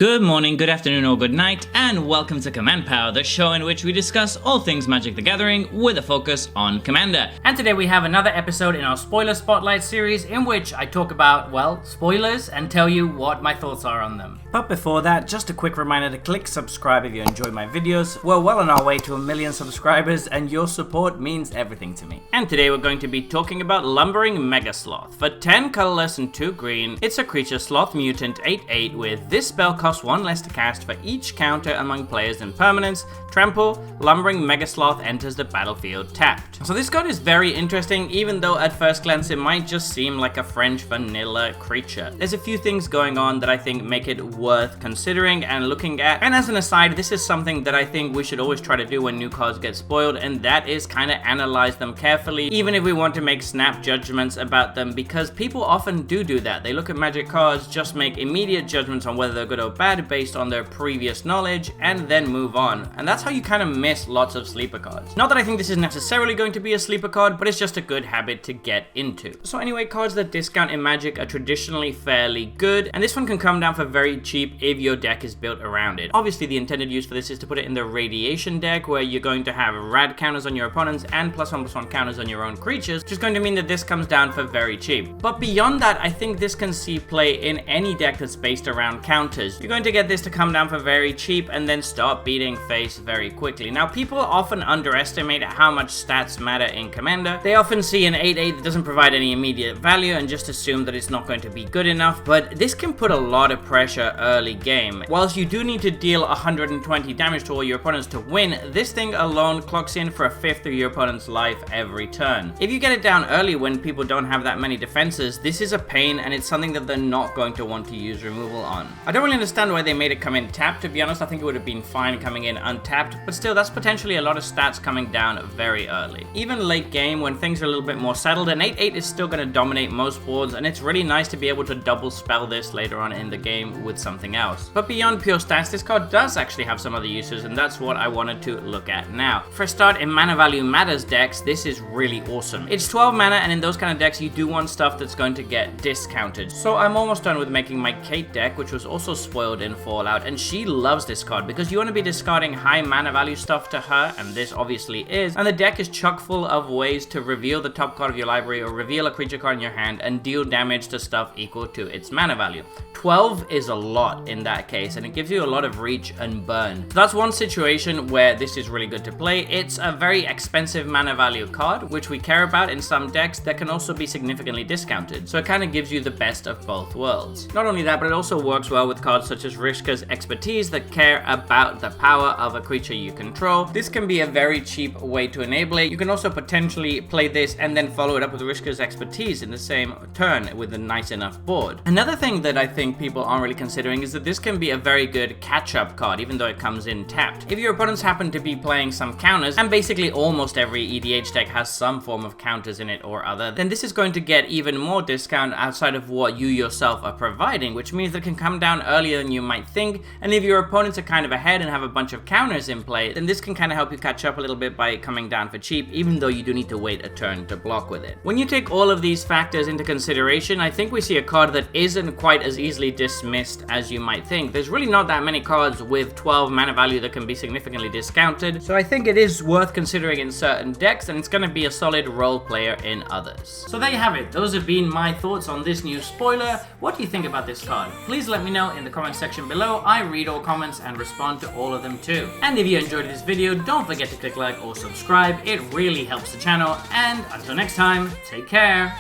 Good morning, good afternoon, or good night, and welcome to Command Power, the show in which we discuss all things Magic the Gathering with a focus on Commander. And today we have another episode in our Spoiler Spotlight series in which I talk about, well, spoilers and tell you what my thoughts are on them. But before that, just a quick reminder to click subscribe if you enjoy my videos. We're well on our way to 1 million subscribers and your support means everything to me. And today we're going to be talking about Lumbering Megasloth. For 10 colorless and 2 green, it's a creature sloth mutant 8/8 with this spell costs 1 less to cast for each counter among players and permanents. Trample, Lumbering Megasloth enters the battlefield tapped. So this card is very interesting, even though at first glance it might just seem like a French vanilla creature. There's a few things going on that I think make it worth considering and looking at. And as an aside, this is something that I think we should always try to do when new cards get spoiled, and that is kind of analyze them carefully, even if we want to make snap judgments about them, because people often do that. They look at Magic cards, just make immediate judgments on whether they're good or bad based on their previous knowledge, and then move on. And that's how you kind of miss lots of sleeper cards. Not that I think this is necessarily going to be a sleeper card, but it's just a good habit to get into. So anyway, cards that discount in Magic are traditionally fairly good, and this one can come down for very cheap if your deck is built around it. Obviously, the intended use for this is to put it in the Radiation deck, where you're going to have rad counters on your opponents and +1/+1 counters on your own creatures, which is going to mean that this comes down for very cheap. But beyond that, I think this can see play in any deck that's based around counters. You're going to get this to come down for very cheap and then start beating face very quickly. Now, people often underestimate how much stats matter in Commander. They often see an 8/8 that doesn't provide any immediate value and just assume that it's not going to be good enough, but this can put a lot of pressure early game. Whilst you do need to deal 120 damage to all your opponents to win, this thing alone clocks in for 1/5 of your opponent's life every turn. If you get it down early when people don't have that many defenses, this is a pain and it's something that they're not going to want to use removal on. I don't really understand why they made it come in tapped, to be honest. I think it would have been fine coming in untapped, but still, that's potentially a lot of stats coming down very early. Even late game, when things are a little bit more settled, an 8/8 is still going to dominate most boards, and it's really nice to be able to double spell this later on in the game with something else. But beyond pure stats, this card does actually have some other uses, and that's what I wanted to look at now. For a start, in Mana Value Matters decks, this is really awesome. It's 12 mana, and in those kind of decks, you do want stuff that's going to get discounted. So I'm almost done with making my Kate deck, which was also spoiled in Fallout, and she loves this card because you want to be discarding high mana value stuff to her, and this obviously is, and the deck is chock full of ways to reveal the top card of your library or reveal a creature card in your hand and deal damage to stuff equal to its mana value. 12 is a lot in that case, and it gives you a lot of reach and burn. So that's one situation where this is really good to play. It's a very expensive mana value card, which we care about in some decks that can also be significantly discounted, so it kind of gives you the best of both worlds. Not only that, but it also works well with cards such as Rishka's Expertise that care about the power of a creature you control. This can be a very cheap way to enable it. You can also potentially play this and then follow it up with Rishka's Expertise in the same turn with a nice enough board. Another thing that I think people aren't really considering is that this can be a very good catch-up card, even though it comes in tapped. If your opponents happen to be playing some counters, and basically almost every EDH deck has some form of counters in it or other, then this is going to get even more discount outside of what you yourself are providing, which means that it can come down earlier than you might think, and if your opponents are kind of ahead and have a bunch of counters in play, then this can kind of help you catch up a little bit by coming down for cheap, even though you do need to wait a turn to block with it. When you take all of these factors into consideration, I think we see a card that isn't quite as easily dismissed as you might think. There's really not that many cards with 12 mana value that can be significantly discounted, so I think it is worth considering in certain decks, and it's going to be a solid role player in others. So there you have it. Those have been my thoughts on this new spoiler. What do you think about this card? Please let me know in the comment section below. I read all comments and respond to all of them too. And if you enjoyed this video, don't forget to click like or subscribe. It really helps the channel, and until next time, take care.